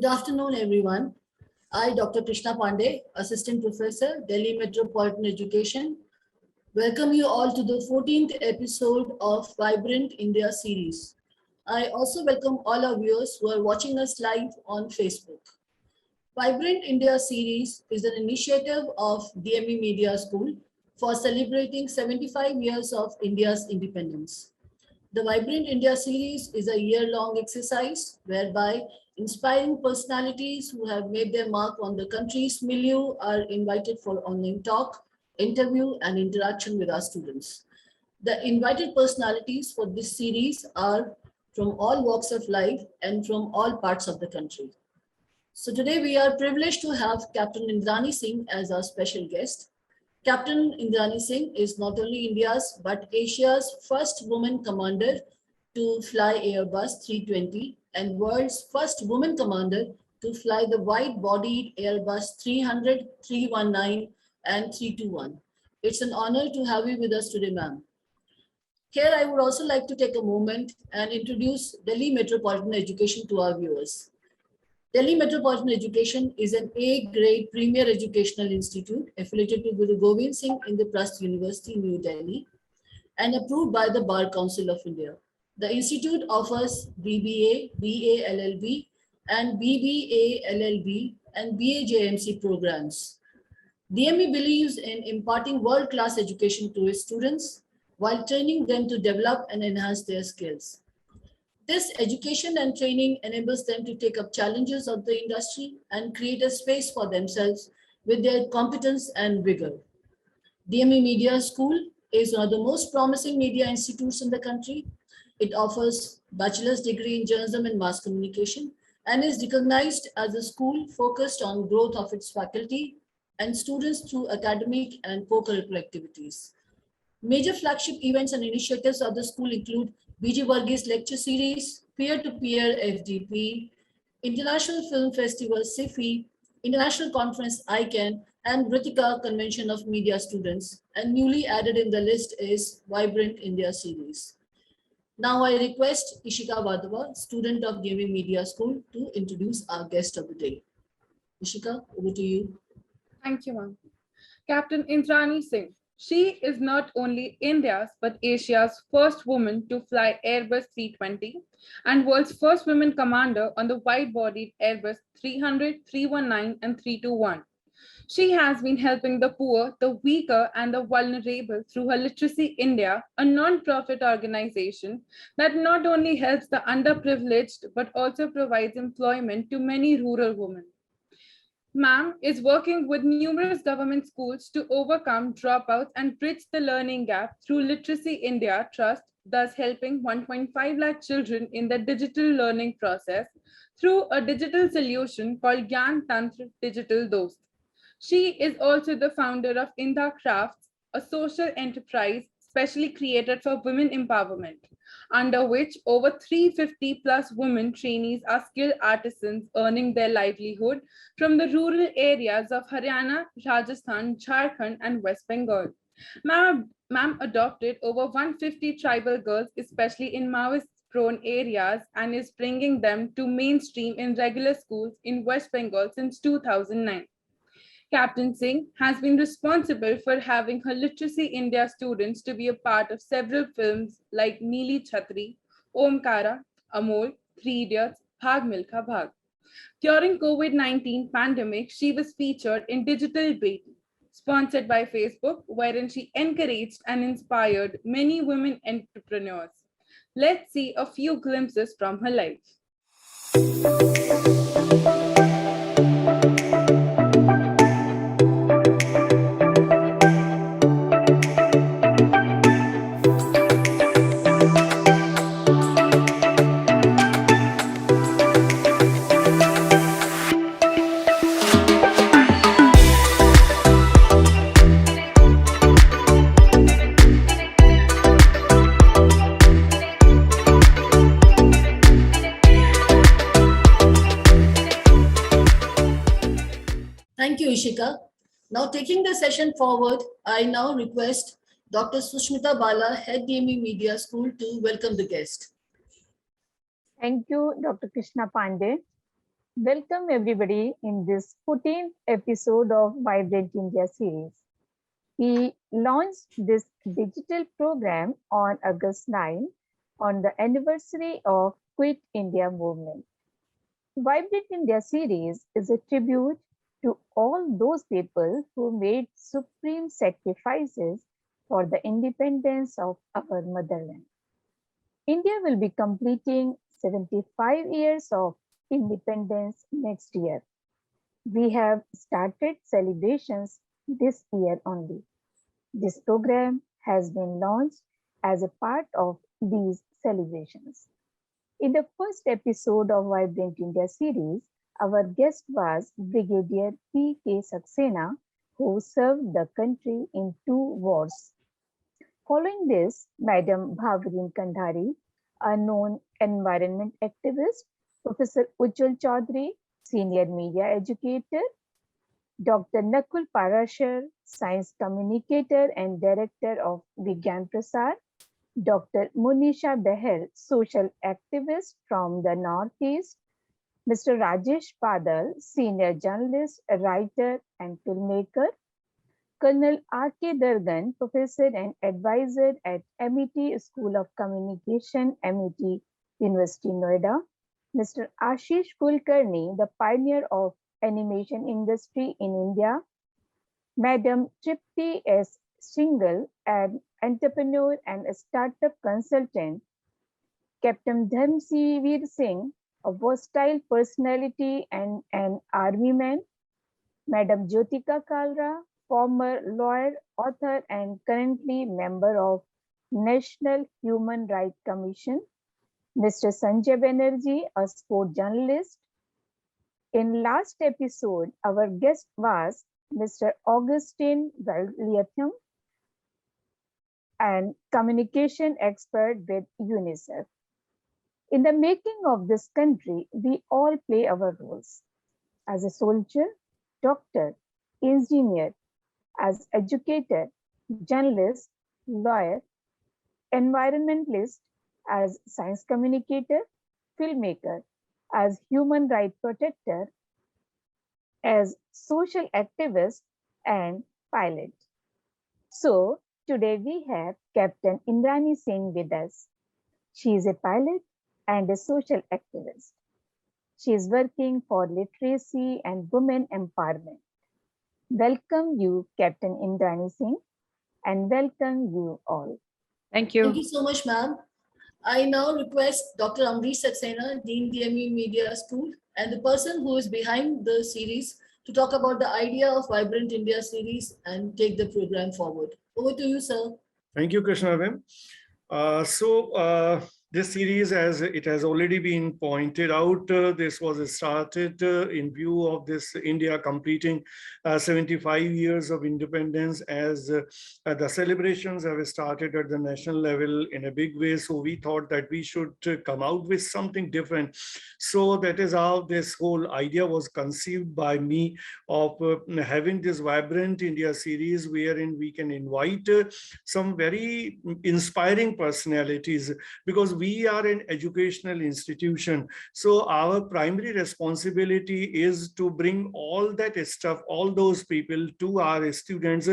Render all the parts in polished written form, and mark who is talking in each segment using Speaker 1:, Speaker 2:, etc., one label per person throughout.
Speaker 1: afternoon, everyone. I, Dr. Krishna Pandey, Assistant Professor, Delhi Metropolitan Education, welcome you all to the 14th episode of Vibrant India series. I also welcome all our viewers who are watching us live on Facebook. Vibrant India series is an initiative of DME Media School for celebrating 75 years of India's independence. The Vibrant India series is a year-long exercise whereby inspiring personalities who have made their mark on the country's milieu are invited for online talk, interview, and interaction with our students. The invited personalities for this series are from all walks of life and from all parts of the country. So today we are privileged to have Captain Indrani Singh as our special guest. Captain Indrani Singh is not only India's but Asia's first woman commander to fly Airbus 320 and world's first woman commander to fly the wide-bodied Airbus 300, 319 and 321. It's an honor to have you with us today, ma'am. Here, I would also like to take a moment and introduce Delhi Metropolitan Education to our viewers. Delhi Metropolitan Education is an A-grade premier educational institute affiliated to Guru Gobind Singh Indraprasth University, New Delhi, and approved by the Bar Council of India. The institute offers BBA, BA LLB, and BBA LLB and BA JMC programs. DME believes in imparting world-class education to its students while training them to develop and enhance their skills. This education and training enables them to take up challenges of the industry and create a space for themselves with their competence and vigor. DME Media School is one of the most promising media institutes in the country. It offers bachelor's degree in journalism and mass communication and is recognized as a school focused on growth of its faculty and students through academic and co-curricular activities. Major flagship events and initiatives of the school include BG Varghese Lecture Series, Peer-to-Peer FDP, International Film Festival SIFI, International Conference ICANN, and Ritika Convention of Media Students. And newly added in the list is Vibrant India Series. Now I request Ishika Vadava, student of DME Media School, to introduce our guest of the day. Ishika, over to you.
Speaker 2: Thank you, ma'am. Captain Indrani Singh. She is not only India's but Asia's first woman to fly Airbus 320 and world's first woman commander on the wide-bodied Airbus 300, 319 and 321. She has been helping the poor, the weaker and the vulnerable through her Literacy India, a non-profit organization that not only helps the underprivileged but also provides employment to many rural women. Ma'am is working with numerous government schools to overcome dropouts and bridge the learning gap through Literacy India Trust, thus helping 1.5 lakh children in the digital learning process through a digital solution called Gyan Tantra Digital Dost. She is also the founder of Inda Crafts, a social enterprise specially created for women empowerment, under which over 350 plus women trainees are skilled artisans earning their livelihood from the rural areas of Haryana, Rajasthan, Jharkhand, and West Bengal. Ma'am adopted over 150 tribal girls, especially in Maoist-prone areas, and is bringing them to mainstream in regular schools in West Bengal since 2009. Captain Singh has been responsible for having her Literacy India students to be a part of several films like Neeli Chhatri, Omkara, Amol, Three Idiots, Bhag Milkha Bhag. During COVID-19 pandemic, she was featured in Digital Beti, sponsored by Facebook, wherein she encouraged and inspired many women entrepreneurs. Let's see a few glimpses from her life.
Speaker 1: Thank you, Ishika. Now taking the session forward, I now request Dr. Sushmita Bala, Head DME Media School, to welcome the guest.
Speaker 3: Thank you, Dr. Krishna Pandey. Welcome everybody in this 14th episode of Vibrant India series. We launched this digital program on August 9 on the anniversary of Quit India movement. Vibrant India series is a tribute to all those people who made supreme sacrifices for the independence of our motherland. India will be completing 75 years of independence next year. We have started celebrations this year only. This program has been launched as a part of these celebrations. In the first episode of Vibrant India series, our guest was Brigadier P.K. Saxena, who served the country in 2 wars. Following this, Madam Bhavareen Kandhari, a known environment activist, Professor Ujjwal Chaudhary, senior media educator, Dr. Nakul Parashar, science communicator and director of Vigyan Prasar, Dr. Munisha Beher, social activist from the Northeast, Mr. Rajesh Padal, senior journalist, writer and filmmaker, Colonel R.K. Durgan, professor and advisor at MET School of Communication, MET University, Noida, Mr. Ashish Kulkarni, the pioneer of animation industry in India, Madam Tripti S. Singhal, an entrepreneur and a startup consultant, Captain Dharmsivir Singh, a versatile personality and an army man, Madam Jyotika Kalra, former lawyer, author, and currently member of National Human Rights Commission, Mr. Sanjay Banerjee, a sport journalist. In last episode, our guest was Mr. Augustine Valiatham, and communication expert with UNICEF. In the making of this country, we all play our roles. As a soldier, doctor, engineer, as educator, journalist, lawyer, environmentalist, as science communicator, filmmaker, as human rights protector, as social activist, and pilot. So today we have Captain Indrani Singh with us. She is a pilot and a social activist. She is working for literacy and women empowerment. Welcome you, Captain Indrani Singh, and welcome you all.
Speaker 2: Thank
Speaker 1: Thank
Speaker 2: you.
Speaker 1: you so much, ma'am. I now request Dr. Amrish Saxena, Dean DME Media School, and the person who is behind the series to talk about the idea of Vibrant India series and take the program forward. Over to you, sir.
Speaker 4: Thank you, Krishna Ma'am. This series, as it has already been pointed out, this was started in view of this India completing 75 years of independence, as the celebrations have started at the national level in a big way. So we thought that we should come out with something different. So that is how this whole idea was conceived by me of having this Vibrant India series, wherein we can invite some very inspiring personalities, because we are an educational institution. So our primary responsibility is to bring all that stuff, all those people to our students,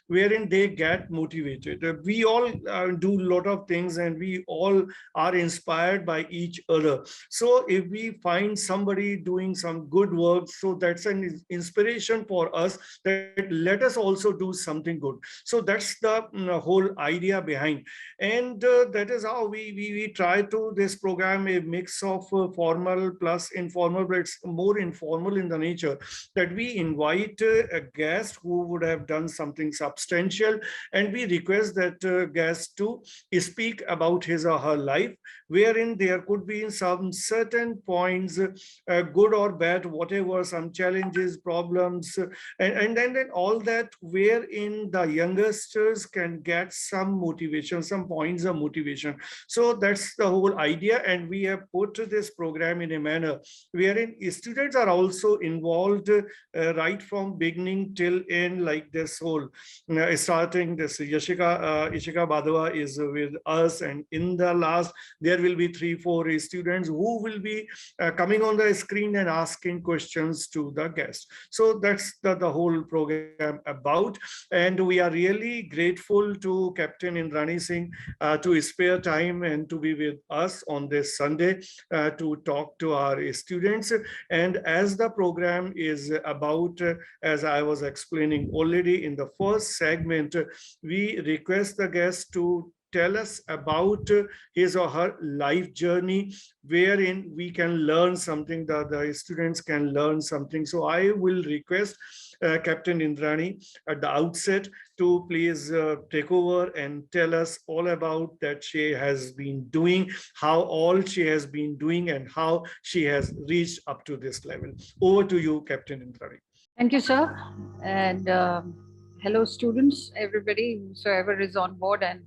Speaker 4: wherein they get motivated. We all do a lot of things and we all are inspired by each other. So if we find somebody doing some good work, so that's an inspiration for us, that let us also do something good. So that's the whole idea behind. And that is how we try to this program a mix of formal plus informal, but it's more informal in the nature, that we invite a guest who would have done something substantial, and we request that guest to speak about his or her life, wherein there could be some certain points, good or bad, whatever, some challenges, problems, and then all that, wherein the youngsters can get some motivation, some points of motivation. So that's the whole idea, and we have put this program in a manner wherein students are also involved right from beginning till end, like this whole starting this Ishika Badwa is with us, and in the last there there will be 3-4 students who will be coming on the screen and asking questions to the guest. So that's the whole program about. And we are really grateful to Captain Indrani Singh to spare time and to be with us on this Sunday to talk to our students. And as the program is about, as I was explaining already in the first segment, we request the guest to tell us about his or her life journey, wherein we can learn something, the students can learn something. So I will request Captain Indrani at the outset to please take over and tell us all about that she has been doing, how all she has been doing, and how she has reached up to this level. Over to you, Captain Indrani.
Speaker 5: Thank you, sir. And hello, students, everybody, whosoever is on board, and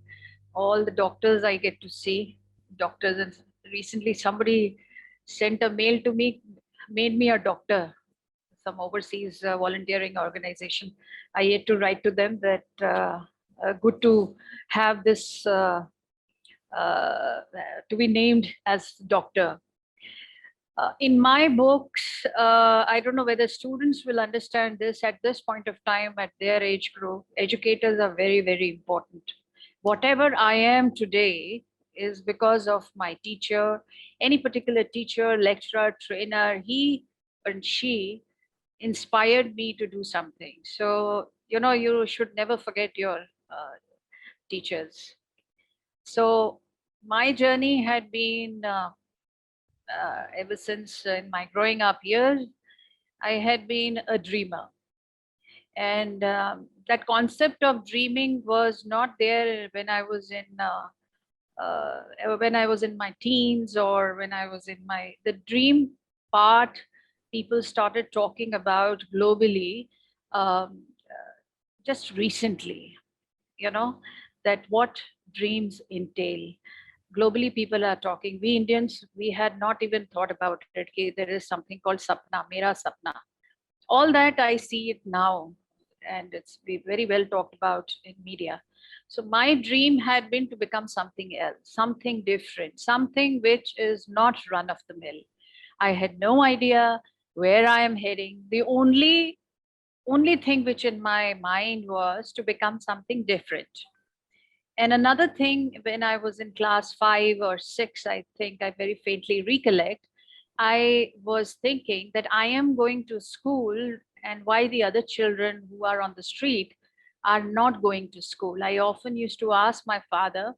Speaker 5: all the doctors I get to see. Doctors, and recently somebody sent a mail to me, made me a doctor, some overseas volunteering organization. I had to write to them that good to have this to be named as doctor. In my books, I don't know whether students will understand this at this point of time at their age group. Educators are very, very important. Whatever I am today is because of my teacher, any particular teacher, lecturer, trainer, he and she inspired me to do something. So, you should never forget your teachers. So my journey had been ever since in my growing up years, I had been a dreamer. And that concept of dreaming was not there when I was in my teens, or when I was in the dream part. People started talking about globally just recently, that what dreams entail. Globally, people are talking. We Indians, we had not even thought about it. Okay, there is something called sapna, mera sapna. All that I see it now, and it's very well talked about in media. So my dream had been to become something else, something different, something which is not run of the mill. I had no idea where I am heading. The only thing which in my mind was to become something different. And another thing, when I was in class 5 or 6, I think I very faintly recollect, I was thinking that I am going to school, and why the other children who are on the street are not going to school. I often used to ask my father,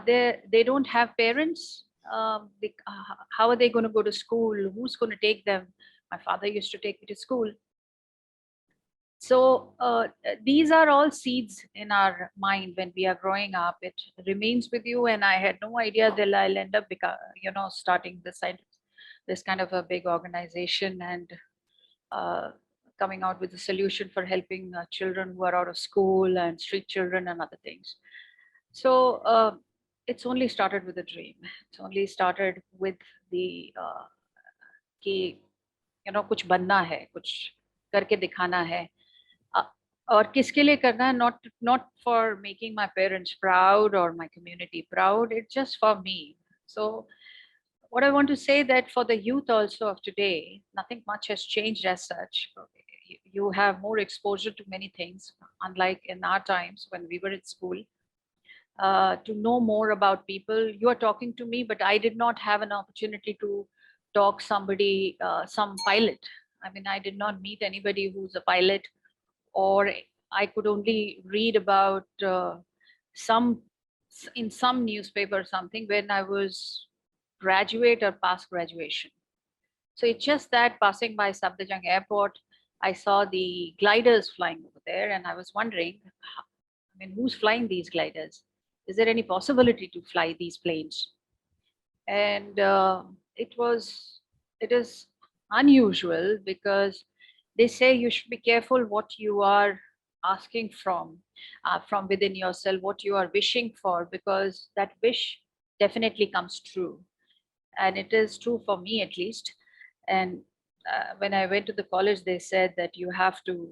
Speaker 5: they don't have parents? How are they going to go to school? Who's going to take them? My father used to take me to school. So these are all seeds in our mind when we are growing up. It remains with you, and I had no idea that I'll end up, starting this kind of a big organization, and coming out with a solution for helping children who are out of school, and street children and other things. So it's only started with a dream. It's only started with the कि कुछ बनना है, कुछ करके दिखाना है. और किसके लिए करना है? Not for making my parents proud or my community proud. It's just for me. So what I want to say, that for the youth also of today, nothing much has changed as such. You have more exposure to many things, unlike in our times when we were at school. To know more about people. You are talking to me, but I did not have an opportunity to talk somebody, some pilot. I mean, I did not meet anybody who's a pilot, or I could only read about in some newspaper or something when I was graduate or past graduation. So it's just that passing by Safdarjung Airport, I saw the gliders flying over there, and I was wondering, who's flying these gliders? Is there any possibility to fly these planes? And it is unusual, because they say you should be careful what you are asking from within yourself, what you are wishing for, because that wish definitely comes true. And it is true for me, at least. And when I went to the college, they said that you have to,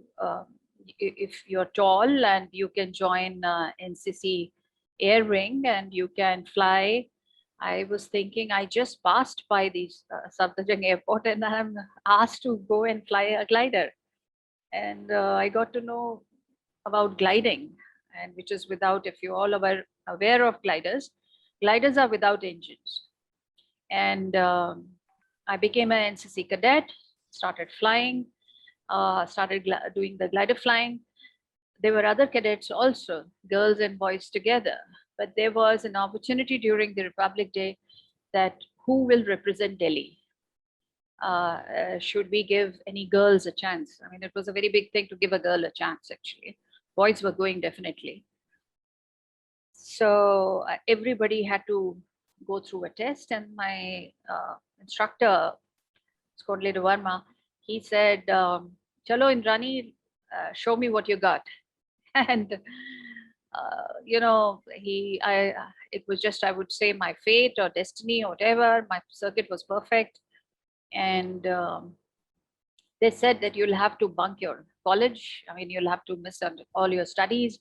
Speaker 5: if you're tall, and you can join NCC Air Wing, and you can fly I was thinking, I just passed by these Safdarjung airport and I'm asked to go and fly a glider. And I got to know about gliding, and which is without, if you all are aware of gliders are without engines. And I became an NCC cadet, started flying, doing the glider flying. There were other cadets also, girls and boys together. But there was an opportunity during the Republic Day that who will represent Delhi? Should we give any girls a chance? I mean, it was a very big thing to give a girl a chance, actually. Boys were going definitely. So everybody had to go through a test, and my instructor, Skodled Verma, he said, Chalo Indrani, show me what you got. And you know, it was just, I would say, my fate or destiny or whatever. My circuit was perfect. And they said that you'll have to bunk your college. I mean, you'll have to miss all your studies.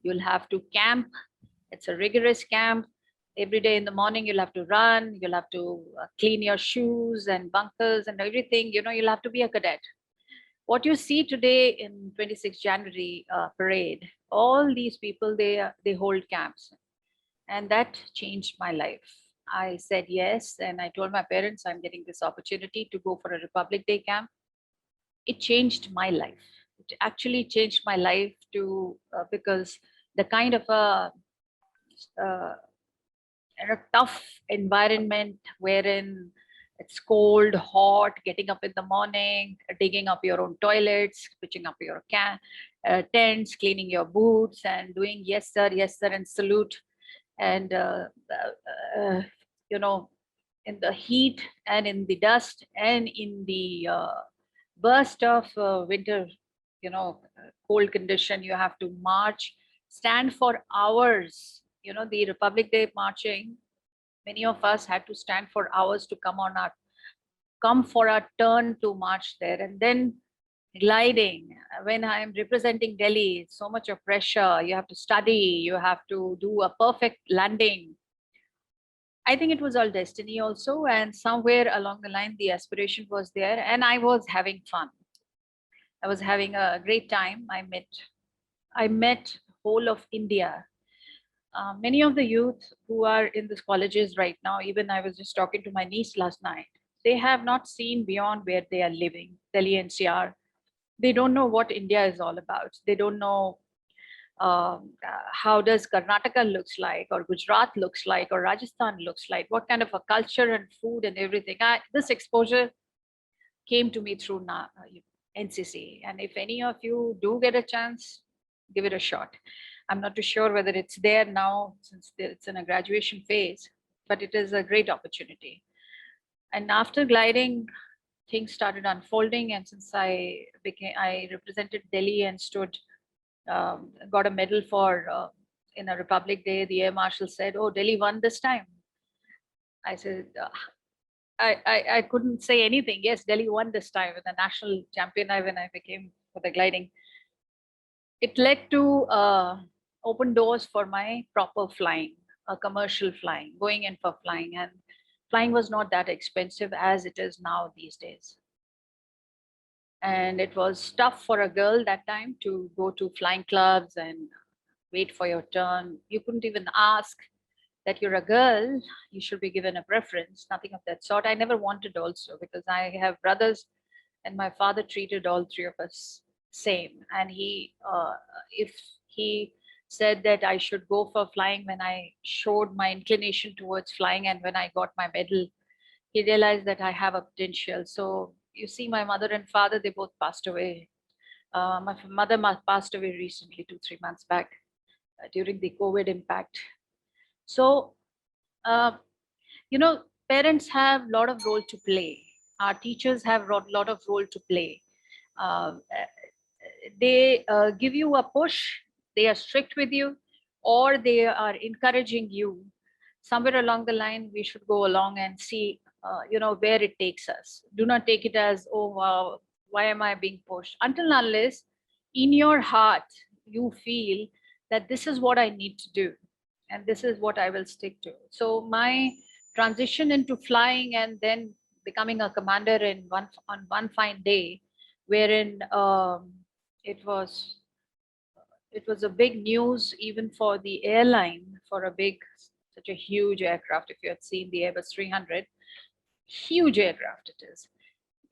Speaker 5: You'll have to camp. It's a rigorous camp. Every day in the morning, you'll have to run. You'll have to clean your shoes and bunkers and everything. You know, you'll have to be a cadet. What you see today in 26 January parade, all these people, they hold camps. And that changed my life. I said yes, and I told my parents I'm getting this opportunity to go for a Republic Day camp. It changed my life. It actually changed my life because the kind of a tough environment wherein it's cold, hot, getting up in the morning, digging up your own toilets, pitching up your tents, cleaning your boots, and doing yes sir, and salute. And you know, in the heat and in the dust and in the burst of winter, you know, cold condition, you have to march, stand for hours. You know, the Republic Day marching, many of us had to stand for hours to come for our turn to march there. And then gliding, when I'm representing Delhi, it's so much of pressure. You have to study, you have to do a perfect landing. I think it was all destiny also. And somewhere along the line, the aspiration was there, and I was having fun. I was having a great time. I met whole of India. Many of the youth who are in these colleges right now, even I was just talking to my niece last night, they have not seen beyond where they are living, Delhi NCR. They don't know what India is all about. They don't know how does Karnataka looks like, or Gujarat looks like, or Rajasthan looks like, what kind of a culture and food and everything. This exposure came to me through NCC. And if any of you do get a chance, give it a shot. I'm not too sure whether it's there now since it's in a graduation phase, but it is a great opportunity. And after gliding, things started unfolding. And since I represented Delhi and got a medal for in a Republic Day, the Air Marshal said, "Oh, Delhi won this time." I said, I couldn't say anything. Yes, Delhi won this time with the national champion when I became for the gliding. It led to open doors for my proper flying, commercial flying, going in for flying. And flying was not that expensive as it is now these days. And it was tough for a girl that time to go to flying clubs and wait for your turn. You couldn't even ask that you're a girl, you should be given a preference, nothing of that sort. I never wanted also, because I have brothers and my father treated all three of us same. And if he said that I should go for flying when I showed my inclination towards flying, and when I got my medal, he realized that I have a potential. So you see, my mother and father, they both passed away. My mother passed away recently, 2-3 months back, during the COVID impact. So, you know, parents have a lot of role to play. Our teachers have a lot of role to play. They give you a push, they are strict with you, or they are encouraging you. Somewhere along the line, we should go along and see, you know, where it takes us. Do not take it as, oh, wow, why am I being pushed? Until unless in your heart, you feel that this is what I need to do, and this is what I will stick to. So my transition into flying and then becoming a commander on one fine day, wherein it was a big news even for the airline, for a big, such a huge aircraft. If you had seen the Airbus 300, huge aircraft it is.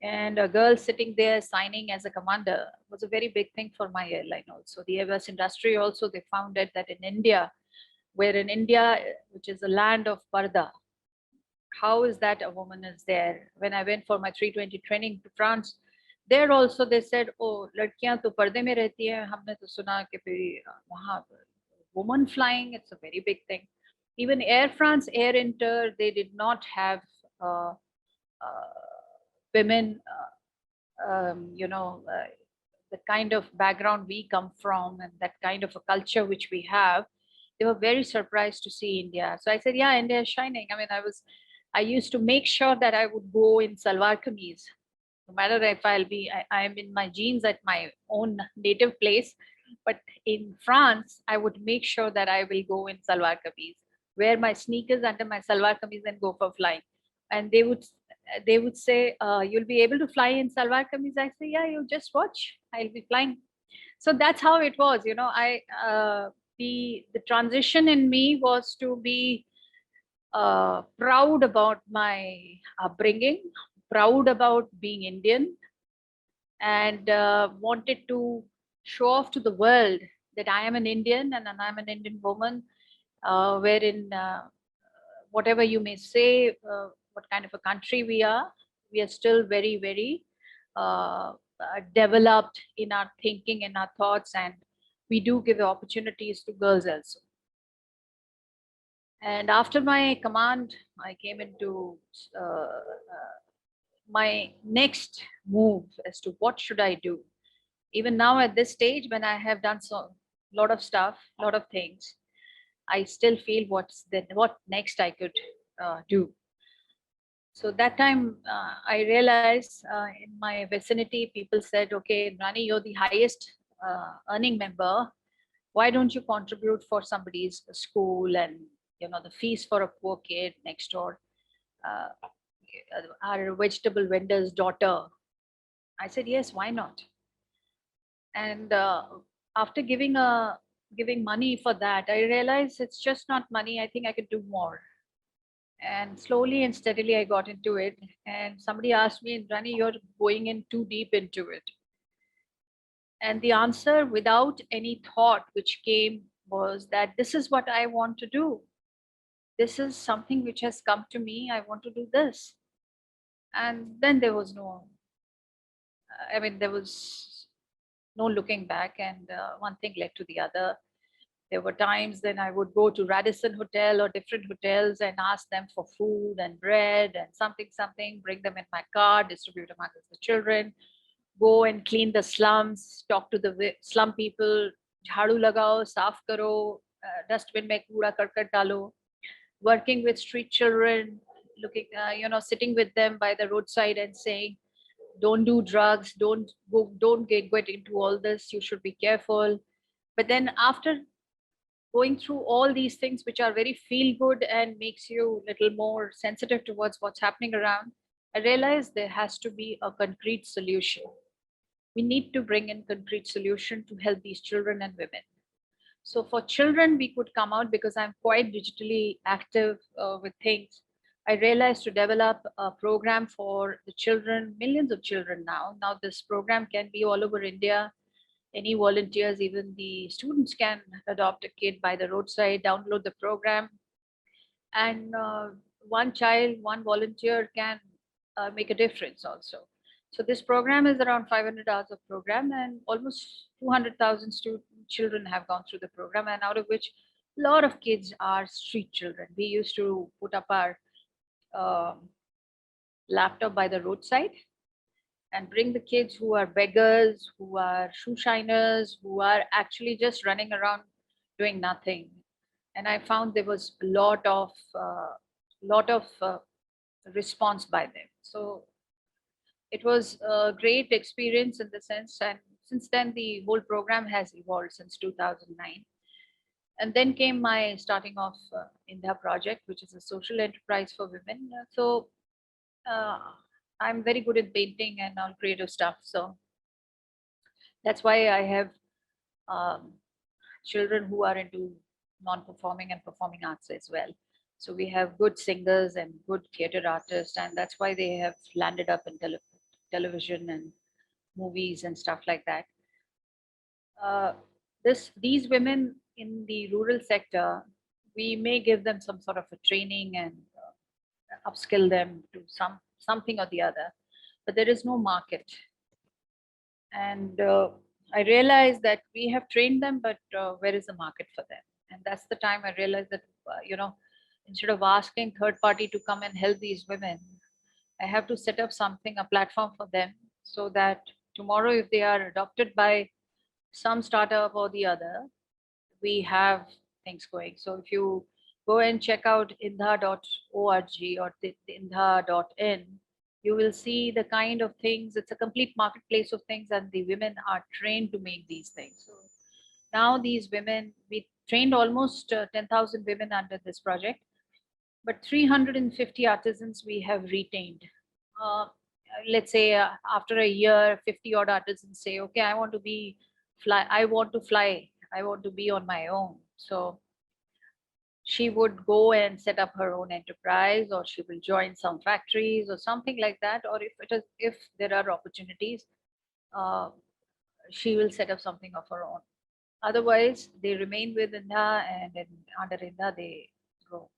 Speaker 5: And a girl sitting there signing as a commander was a very big thing for my airline also. The Airbus industry also, they found it that in India, where in India, which is a land of Parda, how is that a woman is there? When I went for my 320 training to France, there also they said, oh, लड़कियां तो पर्दे में रहती हैं. हमने तो सुना कि फिर वहाँ woman flying, it's a very big thing. Even Air France, Air Inter, they did not have women, the kind of background we come from and that kind of a culture which we have. They were very surprised to see India. So I said, yeah, India is shining. I mean, I used to make sure that I would go in salwar kameez, no matter if I'm in my jeans at my own native place, but in France, I would make sure that I will go in salwar kameez, wear my sneakers under my salwar kameez and go for flying. And they would say, you'll be able to fly in salwar kameez. I say, yeah, you just watch, I'll be flying. So that's how it was, the transition in me was to be proud about my upbringing, proud about being Indian, and wanted to show off to the world that I am an Indian and I'm an Indian woman, wherein whatever you may say, what kind of a country we are still very, very developed in our thinking, in our thoughts, and we do give opportunities to girls also. And after my command, I came into my next move as to what should I do. Even now at this stage, when I have done so lot of stuff, lot of things, I still feel what next I could do. So that time I realized in my vicinity, people said, okay, Rani, you're the highest earning member. Why don't you contribute for somebody's school and the fees for a poor kid next door, our vegetable vendor's daughter? I said, yes, why not? And after giving money for that, I realized it's just not money. I think I could do more. And slowly and steadily, I got into it. And somebody asked me, Rani, you're going in too deep into it. And the answer, without any thought, which came was that this is what I want to do. This is something which has come to me. I want to do this. And then there was there was no looking back, and one thing led to the other. There were times then I would go to Radisson Hotel or different hotels and ask them for food and bread and something, bring them in my car, distribute among the children, go and clean the slums, talk to the slum people, jhadu lagao, saaf karo, dustbin mein kooda karkat dalo, working with street children, looking, sitting with them by the roadside and saying, don't do drugs, don't get into all this, you should be careful. But then after going through all these things, which are very feel good and makes you a little more sensitive towards what's happening around, I realized there has to be a concrete solution. We need to bring in concrete solution to help these children and women. So for children, we could come out, because I'm quite digitally active with things. I realized to develop a program for the children, millions of children now. Now this program can be all over India. Any volunteers, even the students, can adopt a kid by the roadside, download the program. And one child, one volunteer can make a difference also. So this program is around 500 hours of program, and almost 200,000 children have gone through the program, and out of which a lot of kids are street children. We used to put up our laptop by the roadside and bring the kids who are beggars, who are shoe shiners, who are actually just running around doing nothing. And I found there was a lot of response by them. So it was a great experience in the sense, and since then the whole program has evolved since 2009. And then came my starting of Indha project, which is a social enterprise for women. So uh, I'm very good at painting and all creative stuff. So that's why I have um, children who are into non-performing and performing arts as well. So we have good singers and good theater artists, and that's why they have landed up in television and movies and stuff like that. Uh, these women in the rural sector, we may give them some sort of a training and upskill them to something or the other, but there is no market. And I realized that we have trained them, but where is the market for them? And that's the time I realized that instead of asking third party to come and help these women, I have to set up something, a platform for them, so that tomorrow if they are adopted by some startup or the other, we have things going. So if you go and check out indha.org or indha.in, you will see the kind of things. It's a complete marketplace of things, and the women are trained to make these things. So now these women, we trained almost 10,000 women under this project, but 350 artisans we have retained. Let's say after a year, 50 odd artisans say, okay, I want to fly, I want to be on my own. So she would go and set up her own enterprise, or she will join some factories or something like that. Or if there are opportunities, uh, she will set up something of her own. Otherwise, they remain with Indha, and under Indha they grow.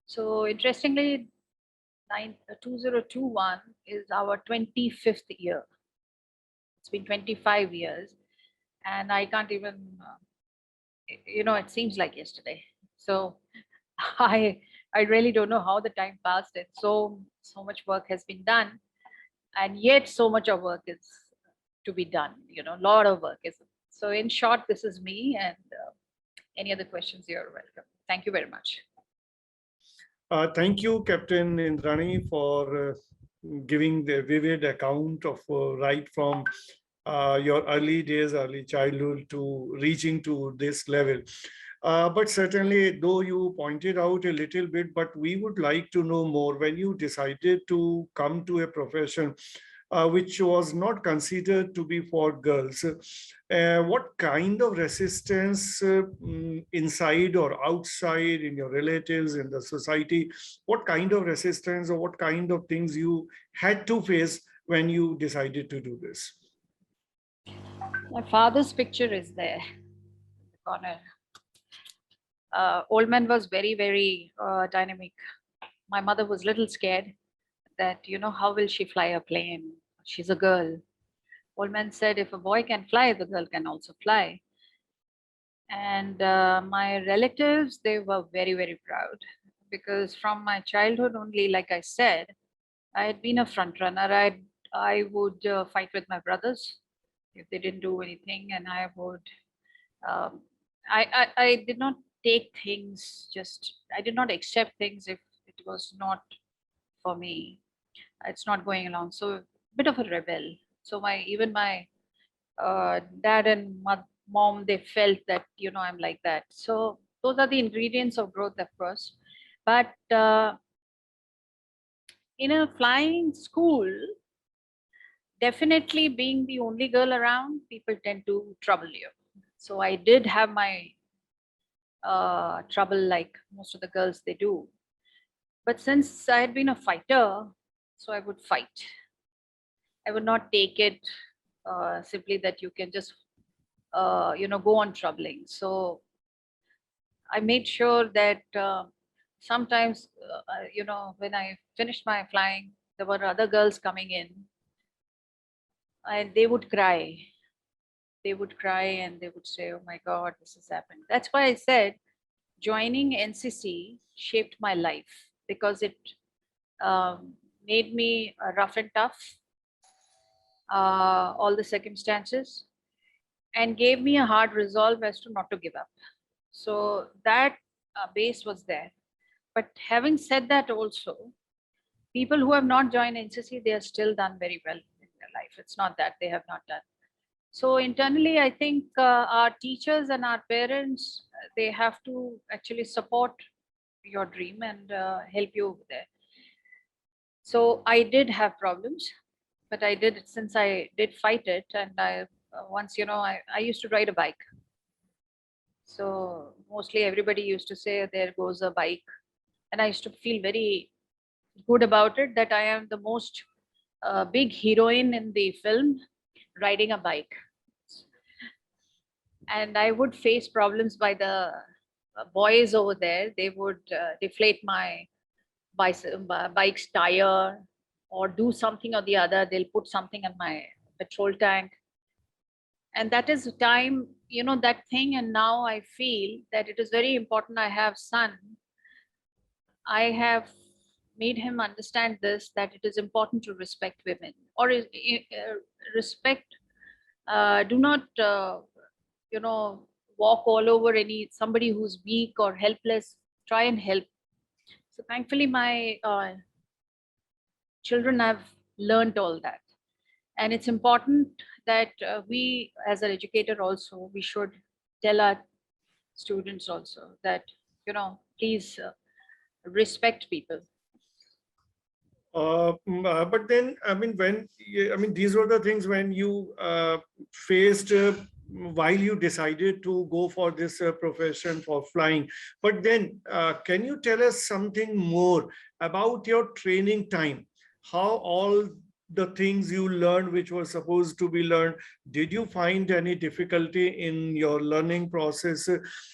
Speaker 5: So interestingly, 2021 is our 25th year. It's been 25 years, and I can't even, it seems like yesterday. So I really don't know how the time passed, and so much work has been done, and yet so much of work is to be done. A lot of work is. So in short, this is me, and any other questions, you're welcome. Thank you very much.
Speaker 4: Thank you, Captain Indrani, for giving the vivid account of right from your early days, early childhood to reaching to this level. But certainly, though you pointed out a little bit, but we would like to know more. When you decided to come to a profession which was not considered to be for girls, what kind of resistance inside or outside, in your relatives, in the society, what kind of resistance or what kind of things you had to face when you decided to do this?
Speaker 5: My father's picture is there in the corner. Old man was very, very dynamic. My mother was little scared that, how will she fly a plane? She's a girl. Old man said, if a boy can fly, the girl can also fly. And my relatives, they were very, very proud, because from my childhood only, like I said, I had been a front runner. I would fight with my brothers if they didn't do anything, and I would. Um, I did not take things I did not accept things if it was not for me. It's not going along. So a bit of a rebel. So even my dad and mom, they felt that, I'm like that. So those are the ingredients of growth, of course. But in a flying school, definitely being the only girl around, people tend to trouble you. So I did have my trouble like most of the girls they do. But since I had been a fighter, so I would fight. I would not take it simply that you can just, go on troubling. So I made sure that sometimes, when I finished my flying, there were other girls coming in, and they would cry. They would cry and they would say, oh my God, this has happened. That's why I said joining NCC shaped my life, because it made me rough and tough, all the circumstances, and gave me a hard resolve as to not to give up. So that base was there. But having said that, also, people who have not joined NCC, they have still done very well in their life. It's not that they have not done. So internally, I think our teachers and our parents they have to actually support your dream and help you over there. So I did have problems, but I did, since I did fight it, and I once, I used to ride a bike. So mostly everybody used to say, there goes a bike. And I used to feel very good about it, that I am the most big heroine in the film riding a bike. And I would face problems by the boys over there. They would deflate my bike's tire or do something or the other. They'll put something in my petrol tank. And that is the time, that thing. And now I feel that it is very important. I have son. I have made him understand this, that it is important to respect women, or respect, do not, walk all over somebody who's weak or helpless. Try and help. So thankfully, my children have learned all that. And it's important that we, as an educator also, we should tell our students also that, please respect people.
Speaker 4: But then, I mean, these were the things when you faced while you decided to go for this profession for flying. But then, can you tell us something more about your training time? How all the things you learned, which were supposed to be learned, did you find any difficulty in your learning process?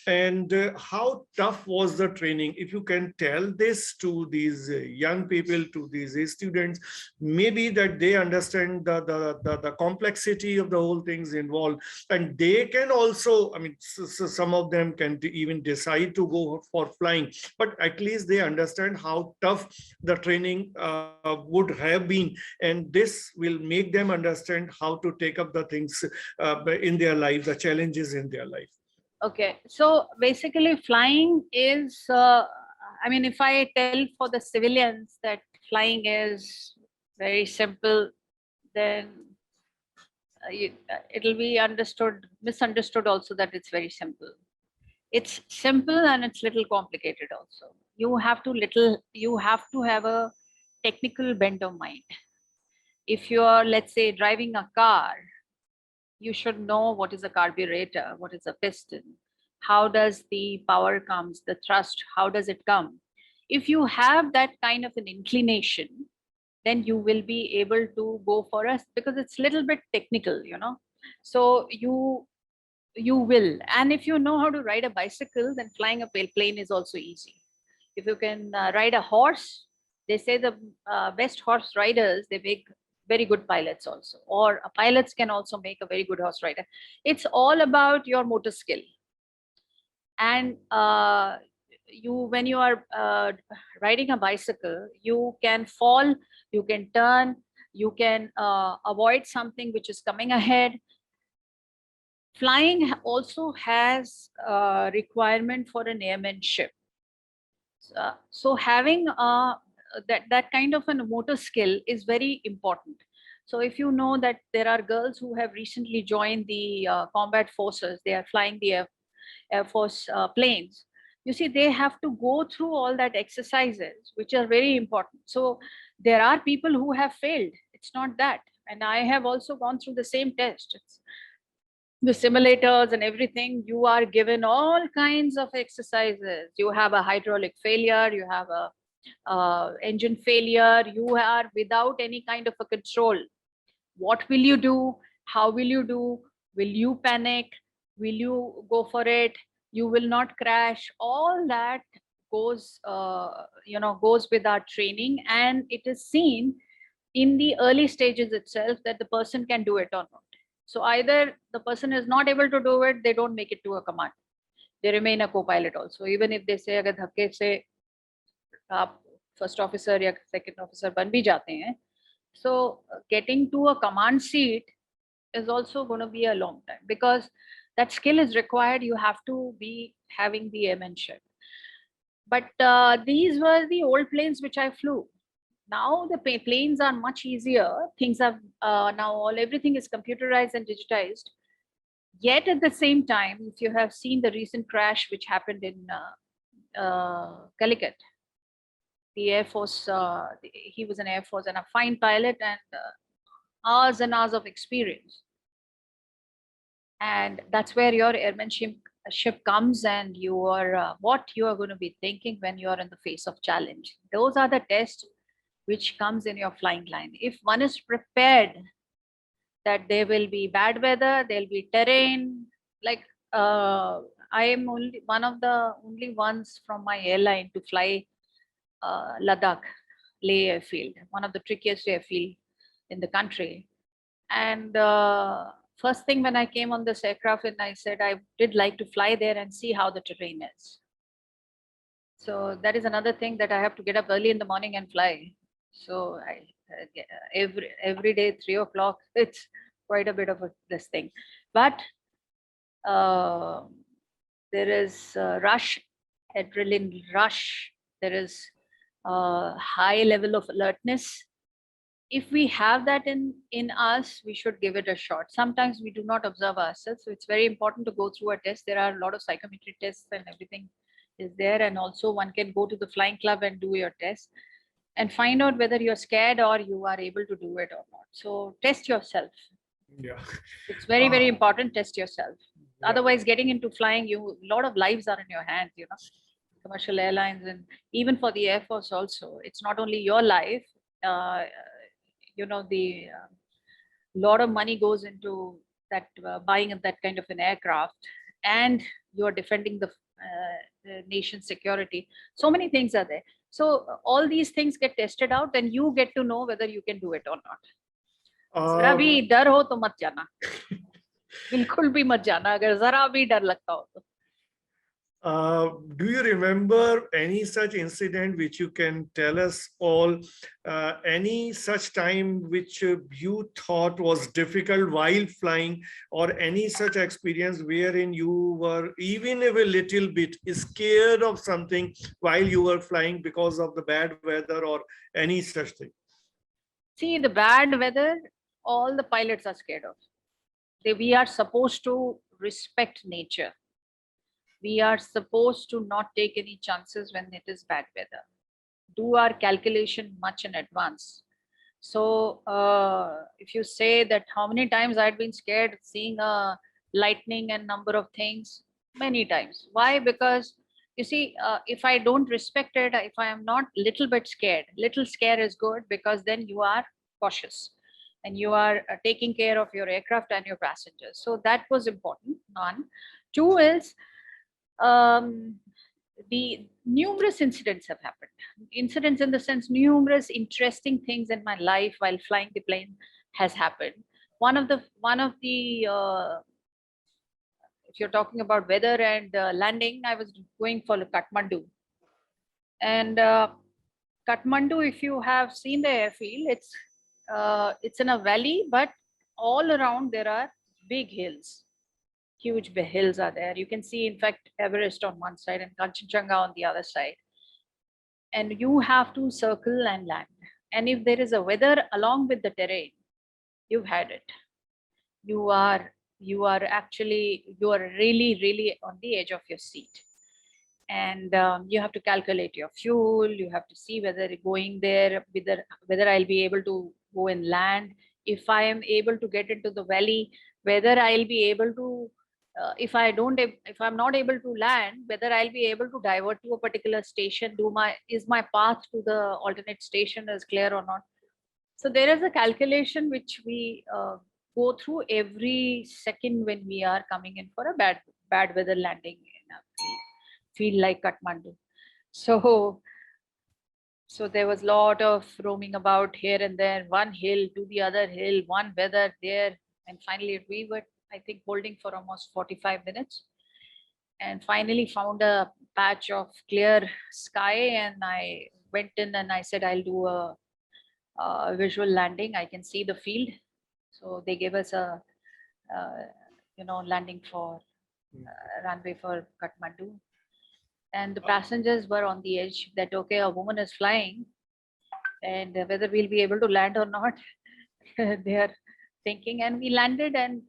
Speaker 4: And how tough was the training? If you can tell this to these young people, to these students, maybe that they understand the complexity of the whole things involved, and they can also, I mean, some of them can even decide to go for flying, but at least they understand how tough the training would have been, and this will make them understand how to take up the things in their life, the challenges in their life.
Speaker 5: Okay, so basically flying is, if I tell for the civilians that flying is very simple, then it'll be misunderstood also, that it's very simple. It's simple and it's little complicated also. You have to have a technical bent of mind. If you are, let's say, driving a car, you should know what is a carburetor, what is a piston, how does the power comes, the thrust, how does it come. If you have that kind of an inclination, then you will be able to go for us, because it's a little bit technical, So you will. And if you know how to ride a bicycle, then flying a plane is also easy. If you can ride a horse, they say the best horse riders, they make very good pilots also, or pilots can also make a very good horse rider. It's all about your motor skill. And when you are riding a bicycle, you can fall, you can turn, you can avoid something which is coming ahead. Flying also has a requirement for an airmanship. So having that kind of a motor skill is very important. So if you know that there are girls who have recently joined the combat forces, they are flying the Air Force planes, you see, they have to go through all that exercises, which are very important. So there are people who have failed. It's not that. And I have also gone through the same test. The simulators and everything, you are given all kinds of exercises. You have a hydraulic failure, you have a engine failure, you are without any kind of a control. What will you do? How will you do? Will you panic? Will you go for it? You will not crash. All that goes with our training, and it is seen in the early stages itself that the person can do it or not. So either the person is not able to do it, they don't make it to a command. They remain a co-pilot also. Even if they say, agar dhakke se aap first officer ya second officer ban bhi jate hain, so getting to a command seat is also going to be a long time, because that skill is required. You have to be having the airmanship. But these were the old planes which I flew. Now the planes are much easier. Things have now everything is computerized and digitized. Yet at the same time, if you have seen the recent crash which happened in Calicut, the Air Force, he was an Air Force and a fine pilot and hours and hours of experience. And that's where your airmanship comes, and you are what you are going to be thinking when you are in the face of challenge. Those are the tests which comes in your flying line. If one is prepared that there will be bad weather, there'll be terrain, like I am only one of the only ones from my airline to fly Ladakh, Leh airfield, one of the trickiest airfield in the country. And first thing when I came on this aircraft, and I said I did like to fly there and see how the terrain is. So that is another thing, that I have to get up early in the morning and fly. So I every day 3 o'clock, it's quite a bit of this thing. But there is rush, adrenaline rush. There is high level of alertness. If we have that in us, we should give it a shot. Sometimes we do not observe ourselves, so it's very important to go through a test. There are a lot of psychometric tests and everything is there, and also one can go to the flying club and do your test and find out whether you're scared or you are able to do it or not. So test yourself.
Speaker 4: Yeah.
Speaker 5: It's very, very important. Test yourself.
Speaker 4: Yeah.
Speaker 5: Otherwise, getting into flying, a lot of lives are in your hands, you know, commercial airlines, and even for the Air Force also. It's not only your life. You know, the lot of money goes into that buying of that kind of an aircraft, and you're defending the nation's security. So many things are there. So all these things get tested out, and you get to know whether you can do it or not. जरा भी डर हो तो मत जाना, बिल्कुल भी मत जाना अगर जरा भी डर लगता हो तो.
Speaker 4: Do you remember any such incident which you can tell us all? Any such time which you thought was difficult while flying, or any such experience wherein you were even a little bit scared of something while you were flying because of the bad weather or any such thing?
Speaker 5: See, the bad weather, all the pilots are scared of. We are supposed to respect nature. We are supposed to not take any chances when it is bad weather. Do our calculation much in advance. So if you say that how many times I'd been scared seeing a lightning and number of things, many times. Why? Because you see, if I don't respect it, if I am not little bit scared, little scare is good, because then you are cautious and you are taking care of your aircraft and your passengers. So that was important, one. Two is, the numerous incidents have happened. Incidents in the sense, numerous interesting things in my life while flying the plane has happened. One of the if you're talking about weather and landing, I was going for Kathmandu. And Kathmandu, if you have seen the airfield, it's in a valley, but all around there are big hills. Huge hills are there. You can see, in fact, Everest on one side and Kanchenjunga on the other side. And you have to circle and land. And if there is a weather along with the terrain, you've had it. You are really, really on the edge of your seat. And you have to calculate your fuel. You have to see whether going there, whether I'll be able to go and land. If I am able to get into the valley, whether I'll be able to, if I'm not able to land, whether I'll be able to divert to a particular station, is my path to the alternate station is clear or not. So there is a calculation which we go through every second when we are coming in for a bad weather landing in a field like Kathmandu. So there was a lot of roaming about here and there, one hill to the other hill, one weather there, and finally we were, I think, holding for almost 45 minutes, and finally found a patch of clear sky, and I went in and I said, I'll do a visual landing. I can see the field. So they gave us a landing for runway for Kathmandu, and the passengers were on the edge that, okay, a woman is flying, and whether we'll be able to land or not, they are thinking. And we landed, and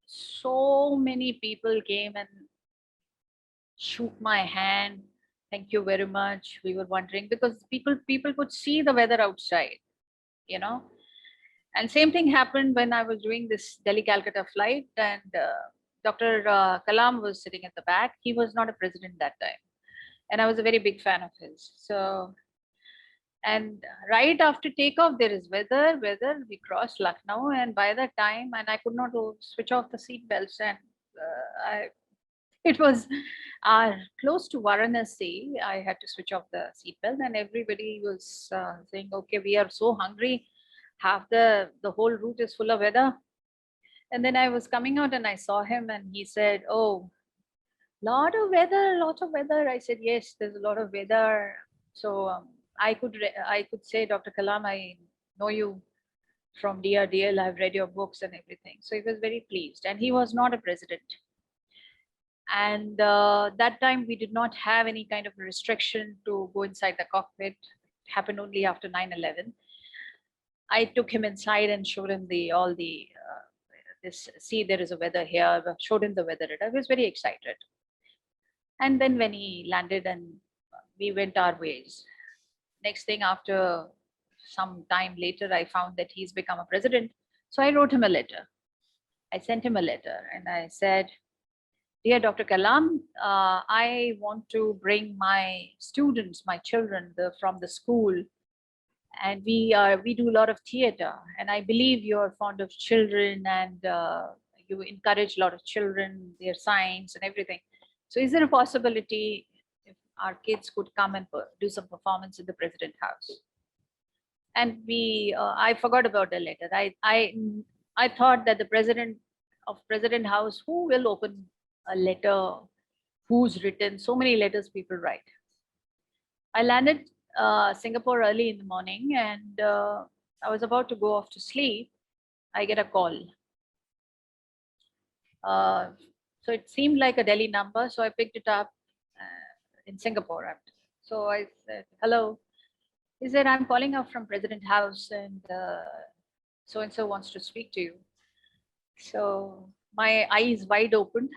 Speaker 5: so many people came and shook my hand. Thank you very much. We were wondering because people could see the weather outside, you know. And same thing happened when I was doing this Delhi Calcutta flight, and Dr. Kalam was sitting at the back. He was not a president that time, and I was a very big fan of his. So, and right after takeoff, there is weather. We crossed Lucknow, and by that time, and I could not switch off the seat belts, and I it was close to Varanasi. I had to switch off the seatbelt, and everybody was saying, "Okay, we are so hungry. Half the whole route is full of weather." And then I was coming out, and I saw him, and he said, "Oh, lot of weather, lot of weather." I said, "Yes, there's a lot of weather." So I could say, Dr. Kalam, I know you from DRDL. I've read your books and everything. So he was very pleased, and he was not a president. And that time we did not have any kind of restriction to go inside the cockpit. It happened only after 9/11. I took him inside and showed him all the this. See, there is a weather here. I showed him the weather. I was very excited. And then when he landed and we went our ways. Next thing, after some time later, I found that he's become a president. So I wrote him a letter. I sent him a letter and I said, "Dear Dr. Kalam, I want to bring my students, my children from the school, and we do a lot of theater, and I believe you're fond of children, and you encourage a lot of children, their science and everything. So is there a possibility if our kids could come and do some performance in the President House?" And I forgot about the letter. I thought that the president of President House, who will open a letter, who's written so many letters people write. I landed Singapore early in the morning, and I was about to go off to sleep. I get a call. So it seemed like a Delhi number, so I picked it up in Singapore. So I said, "Hello." He said, "I'm calling up from President House, and so wants to speak to you." So my eyes wide open.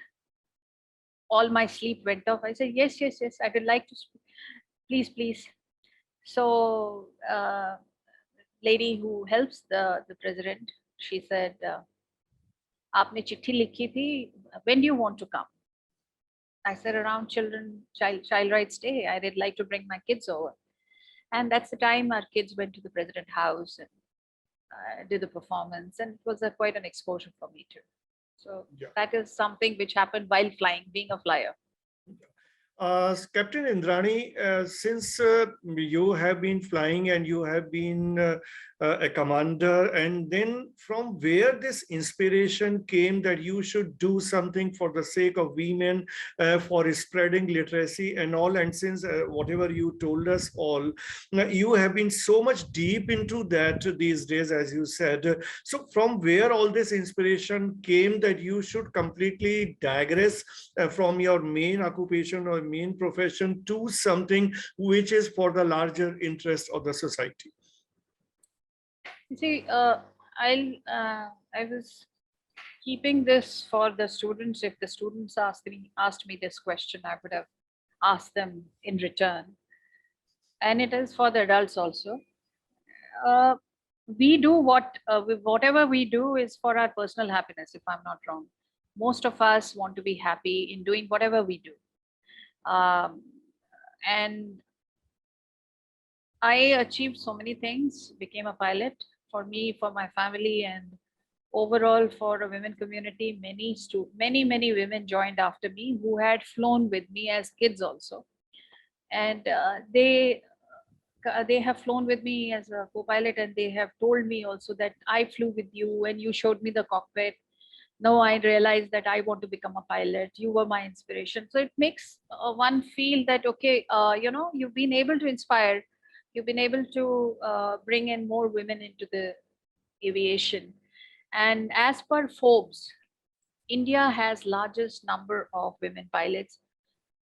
Speaker 5: All my sleep went off. I said, "Yes, yes, yes, I would like to speak. Please, please." So lady who helps the president, she said, "Aapne chithi likhi thi. When do you want to come?" I said, "Around child rights day. I'd like to bring my kids over." And that's the time our kids went to the President House and did the performance, and it was quite an exposure for me too. So
Speaker 4: Yeah.
Speaker 5: that is something which happened while flying, being a flyer.
Speaker 4: Captain Indrani, since you have been flying and you have been a commander, and then from where this inspiration came that you should do something for the sake of women, for spreading literacy and all, and since whatever you told us all, you have been so much deep into that these days, as you said. So from where all this inspiration came that you should completely digress from your main occupation or main profession to something which is for the larger interest of the society?
Speaker 5: You see, I was keeping this for the students. If the students asked me this question, I would have asked them in return. And it is for the adults also. We do whatever we do is for our personal happiness, if I'm not wrong. Most of us want to be happy in doing whatever we do. And I achieved so many things, became a pilot for me, for my family, and overall for a women community. Many women joined after me who had flown with me as kids also. And they have flown with me as a co-pilot, and they have told me also that I flew with you and you showed me the cockpit. Now I realized that I want to become a pilot. You were my inspiration. So it makes one feel that, okay, you've been able to inspire, you've been able to bring in more women into the aviation. And as per Forbes, India has largest number of women pilots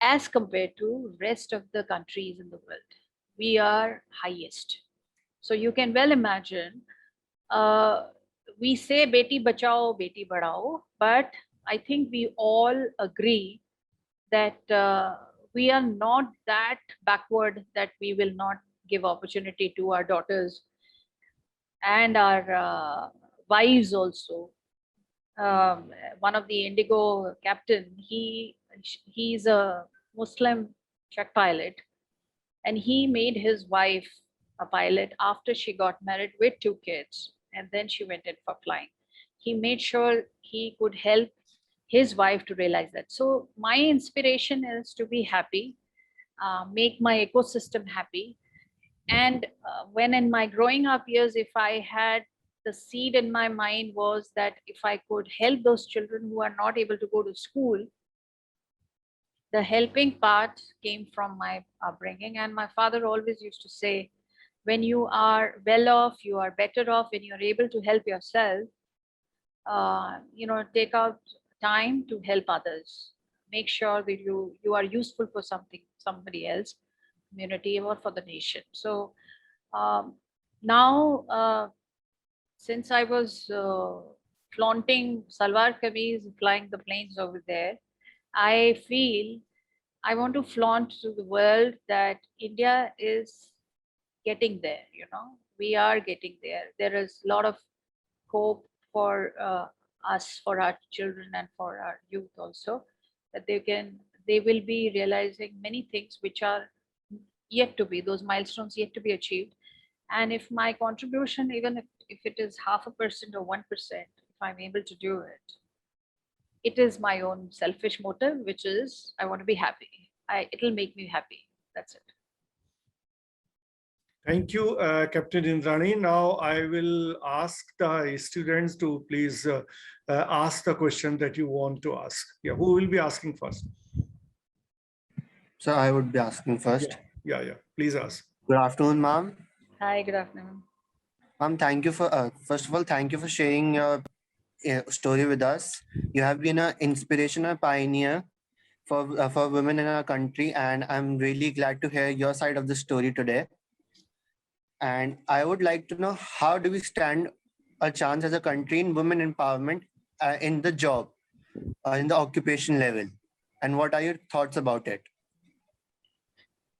Speaker 5: as compared to rest of the countries in the world. We are highest. So you can well imagine we say beti bachao, beti badhao, but I think we all agree that we are not that backward that we will not give opportunity to our daughters and our wives also. One of the Indigo captain, he's a Muslim truck pilot, and he made his wife a pilot after she got married with 2 kids, and then she went in for flying. He made sure he could help his wife to realize that. So my inspiration is to be happy, make my ecosystem happy. And when in my growing up years, if I had the seed in my mind was that if I could help those children who are not able to go to school, the helping part came from my upbringing. And my father always used to say, when you are well off, you are better off when you're able to help yourself. Take out time to help others. Make sure that you are useful for somebody else, community, or for the nation. So now, since I was flaunting salwar kameez, flying the planes over there, I feel I want to flaunt to the world that India is getting there. We are getting there. There is a lot of hope for us, for our children, and for our youth also, that they will be realizing many things which are yet to be, those milestones yet to be achieved. And if my contribution, even if it is 0.5% or 1%, if I'm able to do it, it is my own selfish motive, which is I want to be happy. It'll make me happy. That's it.
Speaker 4: Thank you, Captain Indrani. Now I will ask the students to please ask the question that you want to ask. Yeah, who will be asking first?
Speaker 6: So I would be asking first.
Speaker 4: Yeah. Please ask.
Speaker 6: Good afternoon, ma'am.
Speaker 5: Hi, good afternoon.
Speaker 6: Ma'am, thank you for, first of all, thank you for sharing your story with us. You have been an inspirational pioneer for women in our country, and I'm really glad to hear your side of the story today. And I would like to know, how do we stand a chance as a country in women empowerment in the job, in the occupation level? And what are your thoughts about it?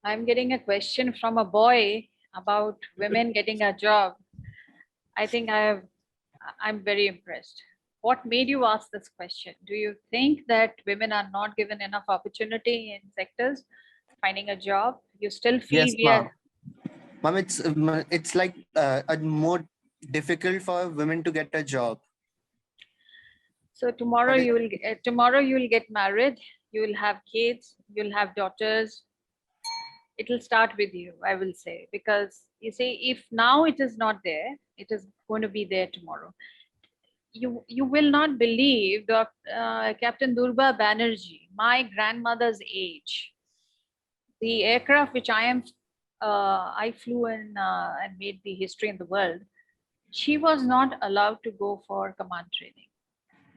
Speaker 5: I'm getting a question from a boy about women getting a job. I think I'm very impressed. What made you ask this question? Do you think that women are not given enough opportunity in sectors, finding a job? You still feel
Speaker 6: Yes, ma'am. Ma'am, it's like more difficult for women to get a job.
Speaker 5: So tomorrow
Speaker 6: Okay.
Speaker 5: you will get married, you will have kids, you'll have daughters. It will start with you, I will say, because you see, if now it is not there, it is going to be there tomorrow. You will not believe Captain Durba Banerjee, my grandmother's age, the aircraft which I flew in and made the history in the world, she was not allowed to go for command training.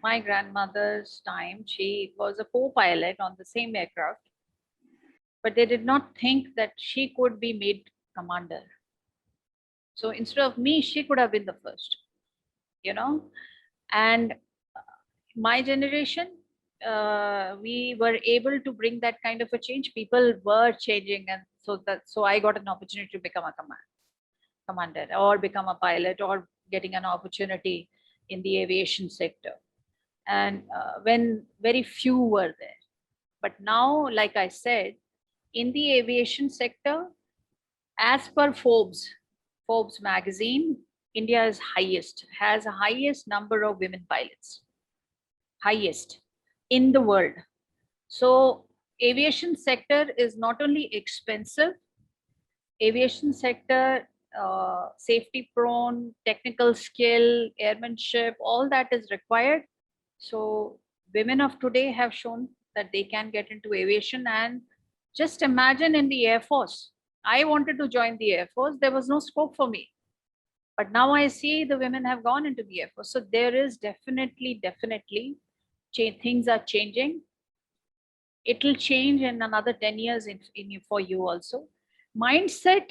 Speaker 5: My grandmother's time, she was a co-pilot on the same aircraft, but they did not think that she could be made commander. So instead of me, she could have been the first, and my generation, we were able to bring that kind of a change. People were changing, and so I got an opportunity to become a commander or become a pilot or getting an opportunity in the aviation sector. And when very few were there. But now, like I said, in the aviation sector, as per Forbes magazine, India is has the highest number of women pilots, highest in the world. So aviation sector is not only expensive, aviation sector, safety prone, technical skill, airmanship, all that is required. So women of today have shown that they can get into aviation. And just imagine in the Air Force, I wanted to join the Air Force. There was no scope for me. But now I see the women have gone into the Air Force. So there is definitely, things are changing. It will change in another 10 years for you also. Mindset,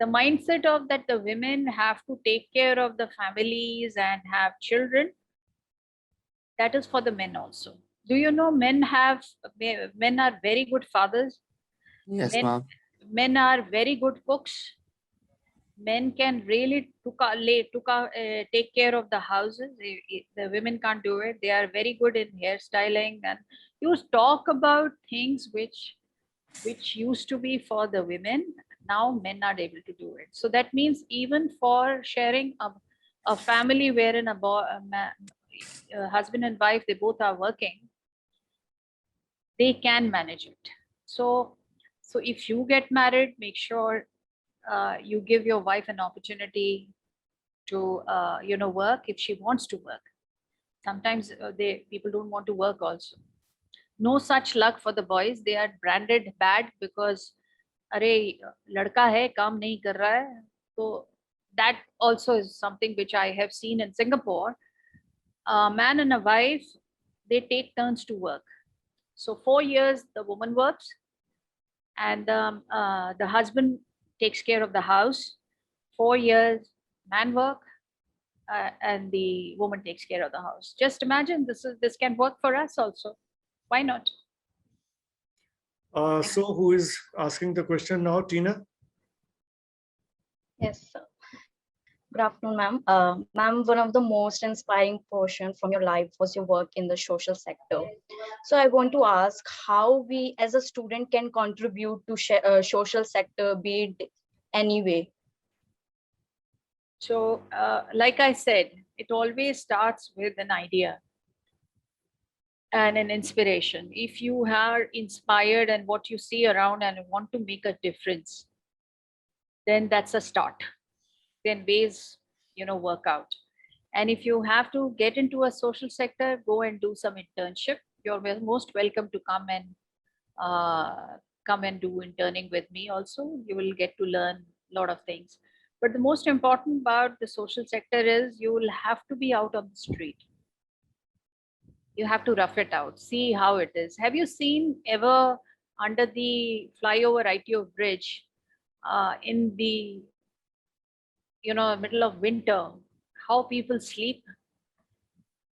Speaker 5: The mindset of that the women have to take care of the families and have children, that is for the men also. Do you know men are very good fathers?
Speaker 6: Yes,
Speaker 5: Men,
Speaker 6: ma'am.
Speaker 5: men are very good cooks. Men can really take care of the houses. The women can't do it. They are very good in hairstyling, and you talk about things which used to be for the women. Now men are able to do it. So that means even for sharing a family wherein a husband and wife, they both are working, they can manage it. So if you get married, make sure you give your wife an opportunity to work if she wants to work. Sometimes people don't want to work also. No such luck for the boys. They are branded bad because अरे लड़का है काम नहीं कर रहा है. So that also is something which I have seen in Singapore. A man and a wife, they take turns to work. So 4 years the woman works, and the husband takes care of the house. 4 years man work, and the woman takes care of the house. Just imagine this can work for us also. Why not?
Speaker 4: So who is asking the question now, Tina?
Speaker 7: Yes, sir. Good afternoon, ma'am. Ma'am, one of the most inspiring portion from your life was your work in the social sector. So I want to ask how we as a student can contribute to social sector, be it any way.
Speaker 5: So like I said, it always starts with an idea and an inspiration. If you are inspired and what you see around and want to make a difference, then that's a start. Then ways, work out. And if you have to get into a social sector, go and do some internship. You're most welcome to come and do interning with me also. You will get to learn a lot of things. But the most important about the social sector is you will have to be out on the street. You have to rough it out, see how it is. Have you seen ever under the flyover ITO bridge in the middle of winter, how people sleep,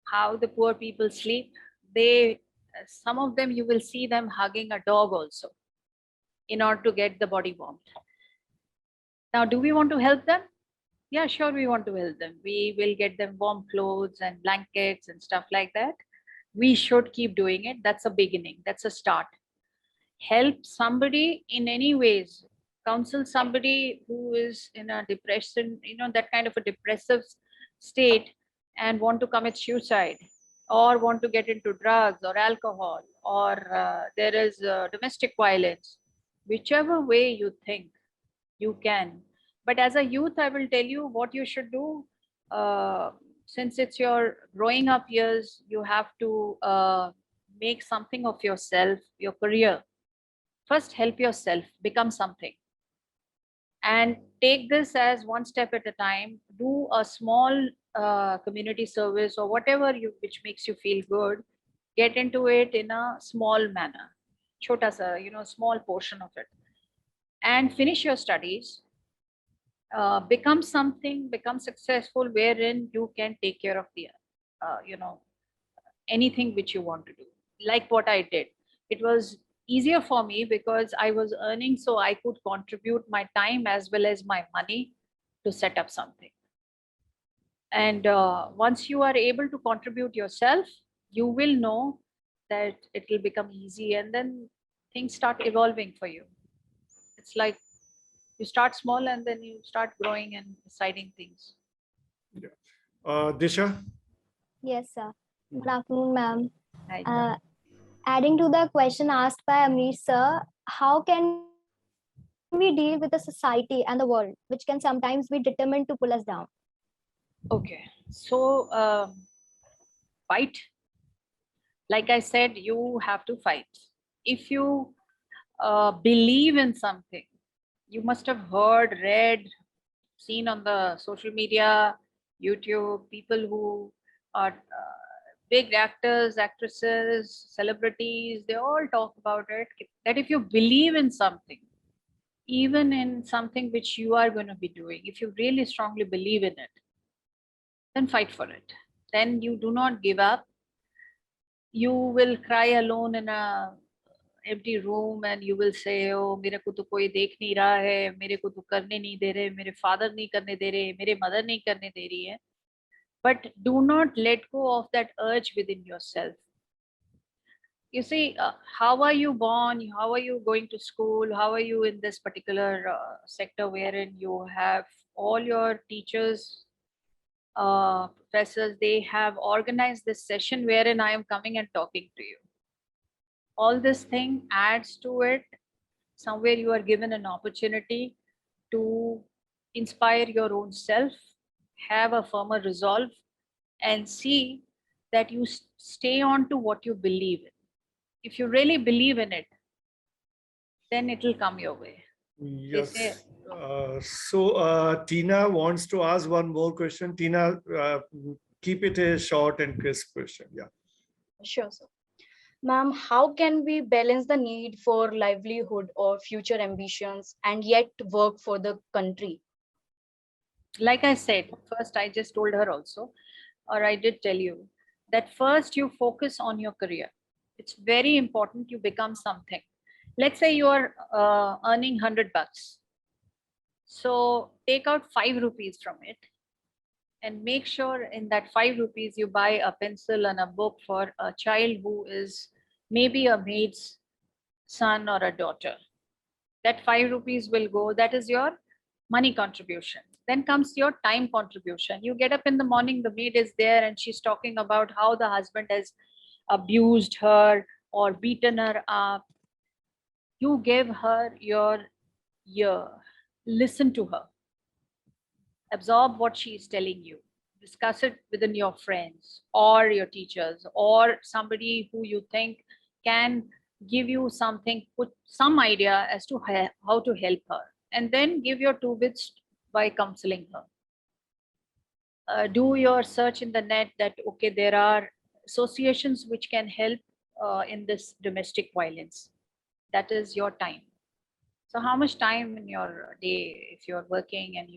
Speaker 5: how the poor people sleep? Some of them, you will see them hugging a dog also in order to get the body warmth. Now, do we want to help them? Yeah, sure, we want to help them. We will get them warm clothes and blankets and stuff like that. We should keep doing it. That's a beginning. That's a start. Help somebody in any ways. Counsel somebody who is in a depression, that kind of a depressive state and want to commit suicide or want to get into drugs or alcohol or there is domestic violence. Whichever way you think, you can. But as a youth, I will tell you what you should do. Since it's your growing up years, you have to make something of yourself, your career. First, help yourself, become something. And take this as one step at a time. Do a small community service or whatever which makes you feel good. Get into it in a small manner. Chota sa, small portion of it. And finish your studies. Become something, become successful wherein you can take care of the, anything which you want to do. Like what I did. It was easier for me because I was earning, so I could contribute my time as well as my money to set up something. And once you are able to contribute yourself, you will know that it will become easy and then things start evolving for you. It's like you start small and then you start growing and deciding things.
Speaker 4: Disha?
Speaker 8: Yes, sir. Good afternoon, ma'am.
Speaker 5: Hi.
Speaker 8: Adding to the question asked by Amrish, sir, how can we deal with the society and the world, which can sometimes be determined to pull us down?
Speaker 5: Okay, so fight. Like I said, you have to fight. If you believe in something, you must have heard, read, seen on the social media, YouTube, people who are big actors, actresses, celebrities, they all talk about it, that if you believe in something, even in something which you are going to be doing, if you really strongly believe in it, then fight for it. Then you do not give up. You will cry alone in a empty room and you will say, oh, मेरे को तो कोई देख नहीं रहा है, मेरे को तो करने नहीं दे रहे, मेरे father नहीं करने दे रहे, मेरे mother नहीं करने दे रही है. But do not let go of that urge within yourself. You see, how are you born? How are you going to school? How are you in this particular sector wherein you have all your teachers, professors, they have organized this session wherein I am coming and talking to you. All this thing adds to it. Somewhere you are given an opportunity to inspire your own self, have a firmer resolve, and see that you stay on to what you believe in. If you really believe in it, then it will come your way.
Speaker 4: Yes.
Speaker 5: say-
Speaker 4: Tina wants to ask one more question. Tina, keep it a short and crisp question. Yeah.
Speaker 7: Sure, sir. Ma'am, how can we balance the need for livelihood or future ambitions and yet work for the country?
Speaker 5: Like I said, first I just told her also, or I did tell you, that first you focus on your career. It's very important you become something. Let's say you are earning 100 bucks. So take out 5 rupees from it and make sure in that 5 rupees you buy a pencil and a book for a child who is maybe a maid's son or a daughter. That 5 rupees will go, that is your money contribution. Then comes your time contribution. You get up in the morning, the maid is there and she's talking about how the husband has abused her or beaten her up. You give her your ear, listen to her, absorb what she is telling you, discuss it within your friends or your teachers or somebody who you think can give you something, put some idea as to how to help her, and then give your 2 bits by counseling her. Do your search in the net that, okay, there are associations which can help in this domestic violence. That is your time. So how much time in your day, if you're working and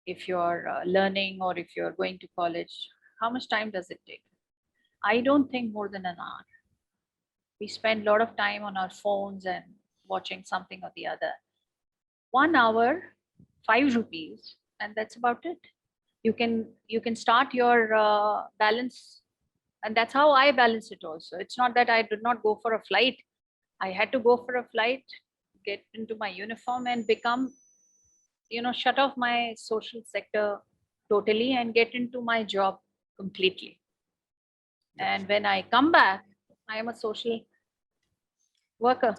Speaker 5: if you're learning or if you're going to college, how much time does it take? I don't think more than an hour. We spend a lot of time on our phones and watching something or the other. 1 hour, 5 rupees, and that's about it. You can start your balance, and that's how I balance it also. It's not that I did not go for a flight. I had to go for a flight, get into my uniform and become, shut off my social sector totally and get into my job completely. And when I come back, I am a social worker.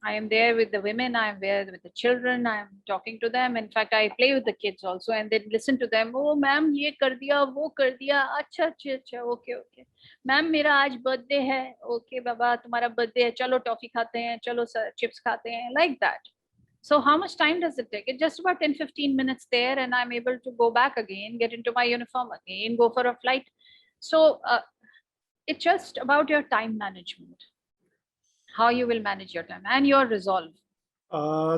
Speaker 5: I am there with the women, I am there with the children, I am talking to them. In fact, I play with the kids also and then listen to them. Oh, ma'am, ye kar diya, wo kar diya. Acha, acha, acha, okay, okay. Ma'am, mera aaj birthday hai. Okay, baba, tumhara birthday hai. Chalo toffee khate hain, chalo chips khate hain, like that. So how much time does it take? It's just about 10-15 minutes there and I'm able to go back again, get into my uniform again, go for a flight. So it's just about your time management, how you will manage your time and your resolve.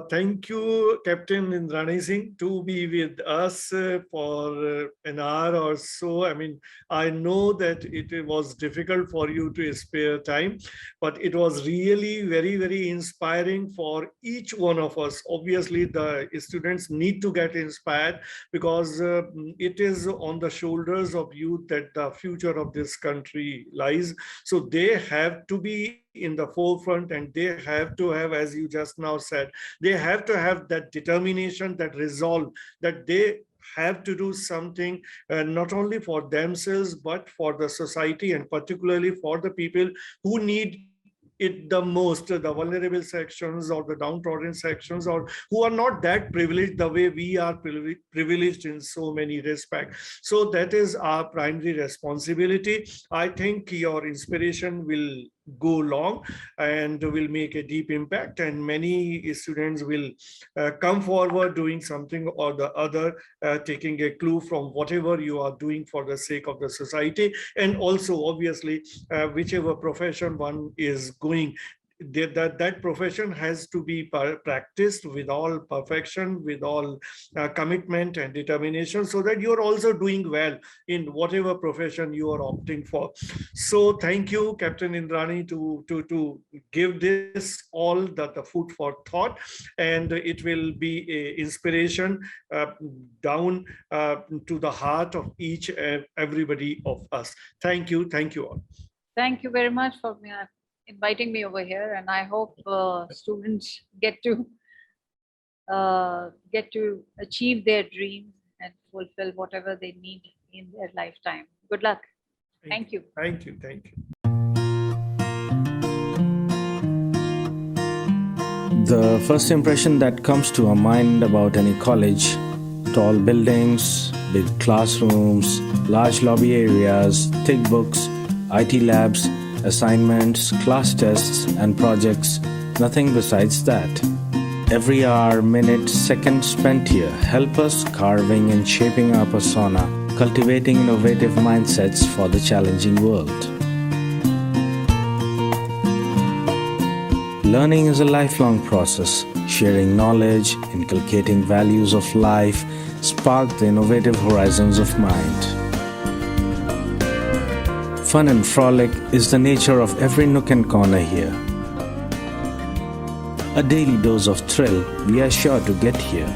Speaker 4: Thank you, Captain Indrani Singh, to be with us for an hour or so. I mean, I know that it was difficult for you to spare time, but it was really very, very inspiring for each one of us. Obviously, the students need to get inspired because it is on the shoulders of youth that the future of this country lies. So they have to be in the forefront and they have to have, as you just now said, they have to have that determination, that resolve, that they have to do something not only for themselves, but for the society and particularly for the people who need it the most, the vulnerable sections or the downtrodden sections, or who are not that privileged the way we are privileged in so many respects. So that is our primary responsibility. I think your inspiration will go long and will make a deep impact, and many students will come forward doing something or the other, taking a clue from whatever you are doing for the sake of the society. And also obviously whichever profession one is going, that profession has to be practiced with all perfection, with all commitment and determination, so that you're also doing well in whatever profession you are opting for. So thank you, Captain Indrani, to give this all the food for thought, and it will be a inspiration down to the heart of each and everybody of us. Thank you all.
Speaker 5: Thank you very much for inviting me over here, and I hope students get to achieve their dreams and fulfill whatever they need in their lifetime. Good luck. Thank you.
Speaker 4: Thank you. Thank you.
Speaker 9: The first impression that comes to our mind about any college: tall buildings, big classrooms, large lobby areas, thick books, IT labs, assignments, class tests, and projects. Nothing besides that. Every hour, minute, second spent here help us carving and shaping our persona, cultivating innovative mindsets for the challenging world. Learning is a lifelong process. Sharing knowledge, inculcating values of life, spark the innovative horizons of mind. Fun and frolic is the nature of every nook and corner here. A daily dose of thrill we are sure to get here.